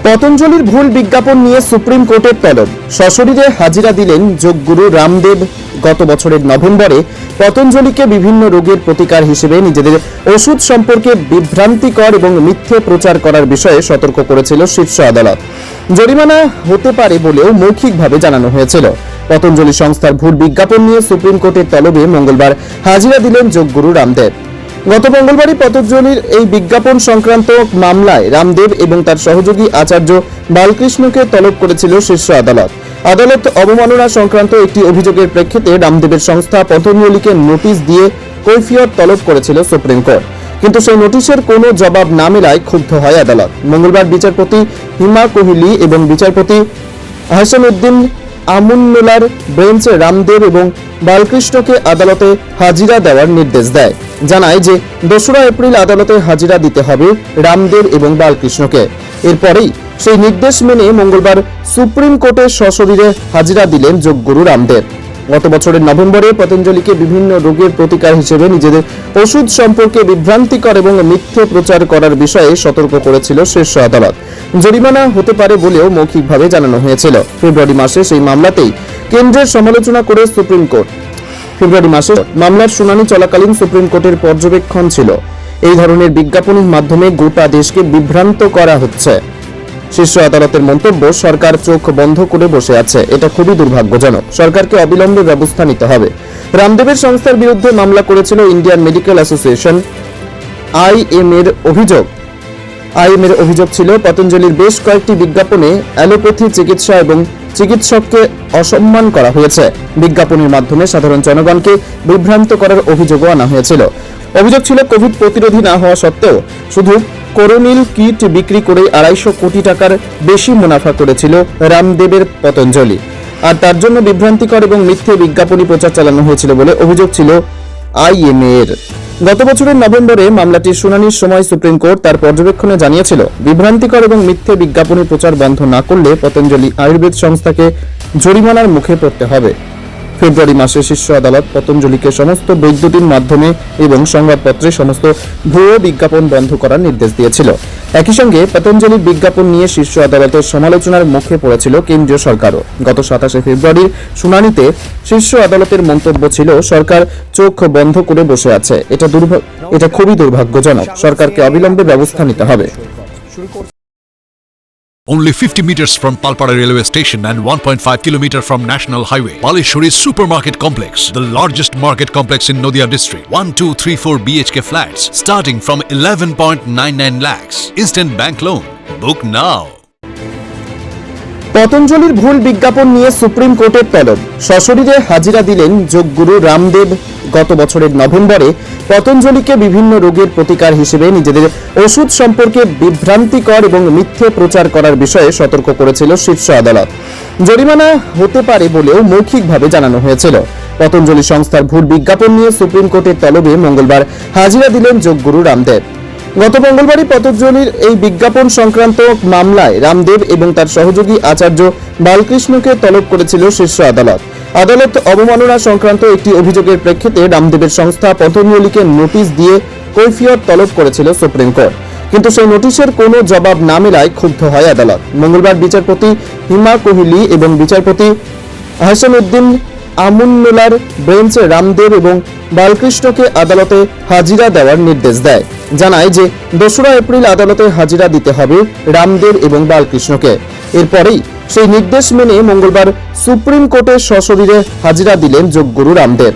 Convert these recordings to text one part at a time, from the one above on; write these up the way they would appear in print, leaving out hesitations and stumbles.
পতঞ্জলির ভুল বিজ্ঞাপন নিয়ে সুপ্রিম কোর্টের তলব। সশরীরে হাজিরা দিলেন যোগগুরু রামদেব। গত বছরের নভেম্বরে পতঞ্জলিকে বিভিন্ন রোগের প্রতিকার হিসেবে নিজেদের ওষুধ সম্পর্কে বিভ্রান্তিকর এবং মিথ্যে প্রচার করার বিষয়ে সতর্ক করেছিল শীর্ষ আদালত। জরিমানা হতে পারে বলেও মৌখিকভাবে জানানো হয়েছিল। পতঞ্জলি সংস্থার ভুল বিজ্ঞাপন নিয়ে সুপ্রিম কোর্টের তলবে মঙ্গলবার হাজিরা দিলেন যোগগুরু রামদেব। গত মঙ্গলবারই পতঞ্জলির এই বিজ্ঞাপন সংক্রান্ত মামলায় রামদেব এবং তার সহযোগী আচার্য বালকৃষ্ণকে তলব করেছিল শীর্ষ আদালত। আদালত অবমাননা সংক্রান্ত একটি অভিযোগের প্রেক্ষিতে রামদেবের সংস্থা পতঞ্জলিকে নোটিশ দিয়ে কৈফিয়ত তলব করেছিল সুপ্রিম কোর্ট, কিন্তু সেই নোটিশের কোনো জবাব না মেলায় ক্ষুব্ধ হয় আদালত। মঙ্গলবার বিচারপতি হিমা কোহলি এবং বিচারপতি হাসানুদ্দিন আমুন্নুলার বেঞ্চ রামদেব এবং বালকৃষ্ণকে আদালতে হাজিরা দেওয়ার নির্দেশ দেয়। জানায় যে 2রা এপ্রিল আদালতে হাজিরা দিতে হবে রামদেব এবং বালকৃষ্ণকে। এরপরেই সেই নির্দেশ মেনে মঙ্গলবার সুপ্রিম কোর্টে সশরীরে হাজিরা দিলেন যোগগুরু রামদেব। গত বছরের নভেম্বরে পতঞ্জলিকে বিভিন্ন রোগের প্রতিকার হিসেবে নিজেদের ওষুধ সম্পর্কে বিভ্রান্তিকর এবং মিথ্যে প্রচার করার বিষয়ে সতর্ক করেছিল শীর্ষ আদালত। জরিমানা হতে পারে বলেও মৌখিকভাবে জানানো হয়েছিল। ফেব্রুয়ারি মাসে সেই মামলাতেই কেন্দ্রের সমালোচনা করে সুপ্রিম কোর্ট। ফেব্রুয়ারি মাসে মামলার শুনানি চলাকালীন সুপ্রিম কোর্টের পর্যবেক্ষণ ছিল এই ধরনের বিজ্ঞাপনের মাধ্যমে গোটা দেশকে বিভ্রান্ত করা হচ্ছে। শীর্ষ আদালতের মন্তব্য, সরকার চোখ বন্ধ করে বসে আছে। এটা খুবই দুর্ভাগ্যজনক। সরকারকে অবিলম্বে ব্যবস্থা নিতে হবে। রামদেবের সংস্থার বিরুদ্ধে মামলা করেছিল ইন্ডিয়ান মেডিকেল অ্যাসোসিয়েশন। আইএম এর অভিযোগ ছিল পতঞ্জলির বেশ কয়েকটি বিজ্ঞাপনে অ্যালোপ্যাথি চিকিৎসা এবং চিকিৎসককে অসম্মান করা হয়েছে। বিজ্ঞাপনের মাধ্যমে সাধারণ জনগণকে বিভ্রান্ত করার অভিযোগও আনা হয়েছিল। অভিযোগ ছিল কোভিড প্রতিরোধী না হওয়া সত্ত্বেও শুধু করোনিল কিট বিক্রি করে 250 কোটি টাকার বেশি মুনাফা করেছিল রামদেবের পতঞ্জলি, আর তার জন্য বিভ্রান্তিকর এবং মিথ্যে বিজ্ঞাপনী প্রচার চালানো হয়েছিল বলে অভিযোগ ছিল আইএমএ এর। গত বছরের নভেম্বরে মামলাটির শুনানির সময় সুপ্রিম কোর্ট তার পর্যবেক্ষণে জানিয়েছিল, বিভ্রান্তিকর এবং মিথ্যে বিজ্ঞাপনী প্রচার বন্ধ না করলে পতঞ্জলি আয়ুর্বেদ সংস্থাকে জরিমানার মুখে পড়তে হবে। ফেব্রুয়ারি মাসে শীর্ষ আদালত পতঞ্জলিকে সমস্ত বৈদ্যুতিন মাধ্যমে এবং সংবাদপত্রে সমস্ত ভুয়ো বিজ্ঞাপন বন্ধ করার নির্দেশ দিয়েছিল। একই সঙ্গে পতঞ্জলির বিজ্ঞাপন নিয়ে শীর্ষ আদালতের সমালোচনার মুখে পড়েছিল কেন্দ্রীয় সরকারও। গত 27শে ফেব্রুয়ারির শুনানিতে শীর্ষ আদালতের মন্তব্য ছিল, সরকার চোখ বন্ধ করে বসে আছে। এটা খুবই দুর্ভাগ্যজনক। সরকারকে অবিলম্বে ব্যবস্থা নিতে হবে। Only 50 meters from Palpara railway station and 1.5 kilometer from National Highway, Palishuri Supermarket Complex, the largest market complex in Nadia district. 1, 2, 3, 4 BHK flats starting from 11.99 lakhs. Instant bank loan. Book now. পতঞ্জলির ভুল বিজ্ঞাপন নিয়ে supreme কোর্টের তলব। সশরীরে হাজিরা দিলেন যোগগুরু রামদেব। গত বছরের নভেম্বরে পতঞ্জলিকে বিভিন্ন রোগের প্রতিকার হিসেবে নিজেদের ওষুধ সম্পর্কে বিভ্রান্তিকর এবং মিথ্যে প্রচার করার বিষয়ে সতর্ক করেছিল শীর্ষ আদালত। জরিমানা হতে পারে বলেও মৌখিকভাবে জানানো হয়েছিল। পতঞ্জলি সংস্থার ভুল বিজ্ঞাপন নিয়ে সুপ্রিম কোর্টের তলবে মঙ্গলবার হাজিরা দিলেন যোগগুরু রামদেব। গত মঙ্গলবারই পতঞ্জলির এই বিজ্ঞাপন সংক্রান্ত মামলায় রামদেব এবং তার সহযোগী আচার্য বালকৃষ্ণকে তলব করেছিল শীর্ষ আদালত। আদালত অবমাননা সংক্রান্ত একটি অভিযোগের প্রেক্ষিতে রামদেবের সংস্থা পতঞ্জলিকে নোটিশ দিয়ে কৈফিয়ত তলব করেছিল সুপ্রিম কোর্ট, কিন্তু সেই নোটিশের কোনো জবাব না মেলায় ক্ষুব্ধ হয় আদালত। মঙ্গলবার বিচারপতি হিমা কোহলি এবং বিচারপতি হাসানুদ্দিন আমুন্নুলার বেঞ্চ রামদেব এবং বালকৃষ্ণকে আদালতে হাজিরা দেওয়ার নির্দেশ দেয়। জানায় যে 2রা এপ্রিল আদালতে হাজিরা দিতে হবে রামদেব এবং বালকৃষ্ণকে। এরপরেই সেই নির্দেশ মেনে মঙ্গলবার সুপ্রিম কোর্টে সশরীরে হাজিরা দিলেন যোগগুরু রামদেব।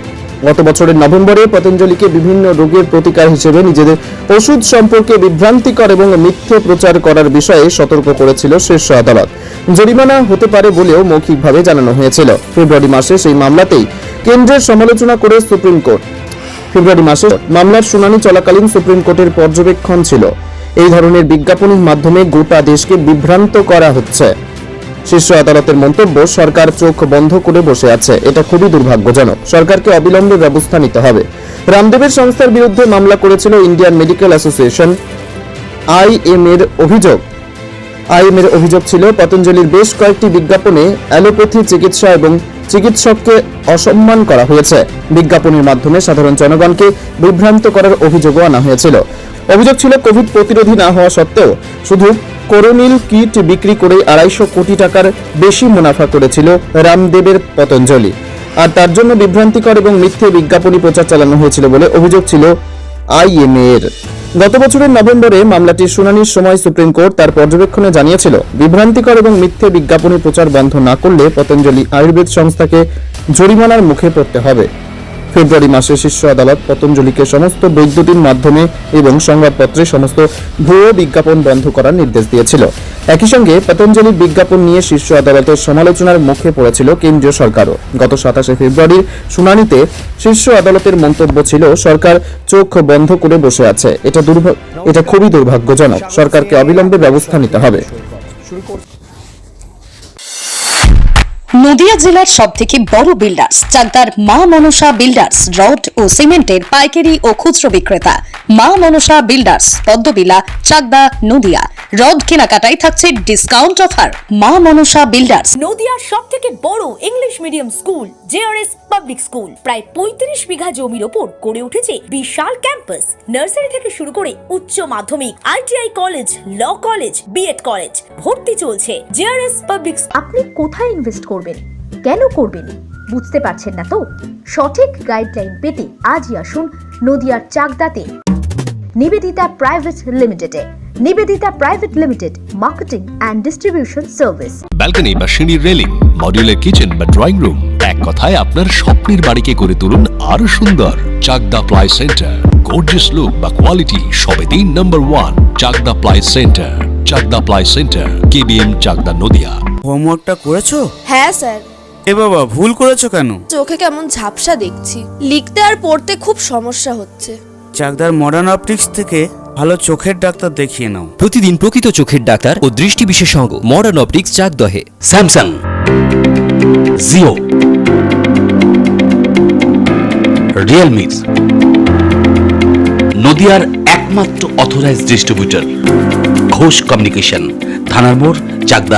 গত বছরের নভেম্বরে পতঞ্জলিকে বিভিন্ন রোগের প্রতিকার হিসেবে নিজেদের ওষুধ সম্পর্কে বিভ্রান্তিকর এবং মিথ্যে প্রচার করার বিষয়ে সতর্ক করেছিল শীর্ষ আদালত। জরিমানা হতে পারে বলেও মৌখিকভাবে জানানো হয়েছিল। ফেব্রুয়ারি মাসে সেই মামলাতেই কেন্দ্রের সমালোচনা করে সুপ্রিম কোর্ট। ফেব্রুয়ারি মাসে মামলার শুনানি চলাকালীন সুপ্রিম কোর্টের পর্যবেক্ষণ ছিল এই ধরনের বিজ্ঞাপনের মাধ্যমে গোটা দেশকে বিভ্রান্ত করা হচ্ছে। শীর্ষ আদালতের মন্তব্য, সরকার চোখ বন্ধ করে বসে আছে। এটা খুবই দুর্ভাগ্যজনক। সরকারকে অবিলম্বে ব্যবস্থা নিতে হবে। রামদেবের সংস্থার বিরুদ্ধে মামলা করেছিল ইন্ডিয়ান মেডিকেল অ্যাসোসিয়েশন। আইএম এর অভিযোগ ছিল পতঞ্জলির বেশ কয়েকটি বিজ্ঞাপনে অ্যালোপ্যাথি চিকিৎসা এবং চিকিৎসককে অসম্মান করা হয়েছে। বিজ্ঞাপনের মাধ্যমে সাধারণ জনগণকে বিভ্রান্ত করার অভিযোগও আনা হয়েছিল। অভিযোগ ছিল কোভিড প্রতিরোধী না হওয়া সত্ত্বেও শুধু করোনিল কিট বিক্রি করে 250 কোটি টাকার বেশি মুনাফা করেছিল রামদেবের পতঞ্জলি, আর তার জন্য বিভ্রান্তিকর এবং মিথ্যে বিজ্ঞাপনী প্রচার চালানো হয়েছিল বলে অভিযোগ ছিল আইএমএ এর। গত বছরের নভেম্বরে মামলাটির শুনানির সময় সুপ্রিম কোর্ট তার পর্যবেক্ষণে জানিয়েছিল, বিভ্রান্তিকর এবং মিথ্যে বিজ্ঞাপনী প্রচার বন্ধ না করলে পতঞ্জলি আয়ুর্বেদ সংস্থাকে জরিমানার মুখে পড়তে হবে। ফেব্রুয়ারি মাসে শীর্ষ আদালত পতঞ্জলিকে সমস্ত বৈদ্যুতিন মাধ্যমে এবং সংবাদপত্রে সমস্ত ভুয়ো বিজ্ঞাপন বন্ধ করার নির্দেশ দিয়েছিল। একই সঙ্গে পতঞ্জলির বিজ্ঞাপন নিয়ে শীর্ষ আদালতের সমালোচনার মুখে পড়েছিল কেন্দ্রীয় সরকারও। গত 27শে ফেব্রুয়ারির শুনানিতে শীর্ষ আদালতের মন্তব্য ছিল, সরকার চোখ বন্ধ করে বসে আছে, এটা খুবই দুর্ভাগ্যজনক, সরকারকে অবিলম্বে ব্যবস্থা নিতে হবে। নদিয়া জেলার সবথেকে বড় বিল্ডার্স চাকদার মা মনসা বিল্ডার্স রড ও সিমেন্টের পাইকারি ও খুচরো বিক্রেতা। মা মনসা বিল্ডার্স, পদ্মবিলা, চাকদা, নদিয়া। রড কেনাকাটায় থাকছে ডিসকাউন্ট অফার। মা মনসা বিল্ডার্স। নদিয়ার সবথেকে বড় English medium school JRS public school প্রায় 35 বিঘা জমির ওপর গড়ে উঠেছে বিশাল ক্যাম্পাস। নার্সারি থেকে শুরু করে উচ্চ মাধ্যমিক, ITI college, law college, BEd college ভর্তি চলছে। JRS public. আপনি কোথায় ইনভেস্ট করবেন, কেন করবেন বুঝতে পারছেন না তো? সঠিক গাইডলাইন পেতে আজই আসুন নদিয়ার চাকদাতে নিবেদিতা প্রাইভেট লিমিটেডে। Nivedita private limited, marketing and distribution service. Balcony বা সিঁড়ির রেলিং, মডিউলার কিচেন বা ড্রয়িং রুম, এক কথায় আপনার স্বপ্নের বাড়িকে করে তুলুন আরো সুন্দর। Chakdaha ply centre, gorgeous look বা কোয়ালিটি সবে 3 নম্বর 1 Chakdaha ply centre. Chakdaha ply centre, KBM, Chakdaha, Nadia. হোমওয়ার্কটা করেছো? হ্যাঁ স্যার। এ বাবা, ভুল করেছো কেন? চোখে কেমন ঝাপসা দেখছি, লিখতে আর পড়তে খুব সমস্যা হচ্ছে। চাকদার মডার্ন অপটিক্স থেকে ভালো চোখের ডাক্তার দেখিয়ে নাও। প্রতিদিন প্রকৃত চোখের ডাক্তার ও দৃষ্টি বিশেষজ্ঞ মডার্ন অপটিক্স চাকদহে। স্যামসাং, জিও, রিয়েলমি, নদিয়ার একমাত্র অথরাইজড ডিস্ট্রিবিউটর ঘোষ কমিউনিকেশন, থানার মোড়, চাকদা